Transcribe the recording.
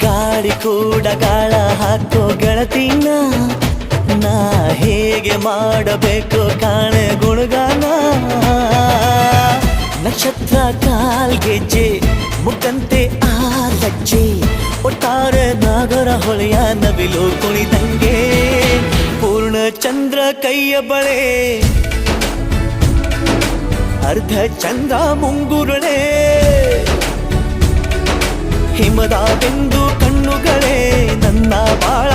ಗಾಳಿ ಕೂಡ ಗಾಳ ಹಾಕೋ ಗೆಳತಿನ ನಾ ಹೇಗೆ ಮಾಡಬೇಕು ಕಾಣೆ ಗುಣಗಾನ ನಕ್ಷತ್ರ ಕಾಲ್ಗೆಜ್ಜೆ ಮುಖಂತೆ ಆ ಲಜ್ಜೆ ಒಟ್ಟಾರೆ ನಾಗರ ಹೊಳೆಯ ನವಿಲು ಕುಣಿದಂಗೆ ಪೂರ್ಣ ಚಂದ್ರ ಕೈಯ ಬಳೆ ಅರ್ಧ ಚಂದ್ರ ಮುಂಗುರುಳೆ ಹಿಮದ ಬೆಂದು ಕಣ್ಣುಗಳೇ ನನ್ನ ಬಾಳ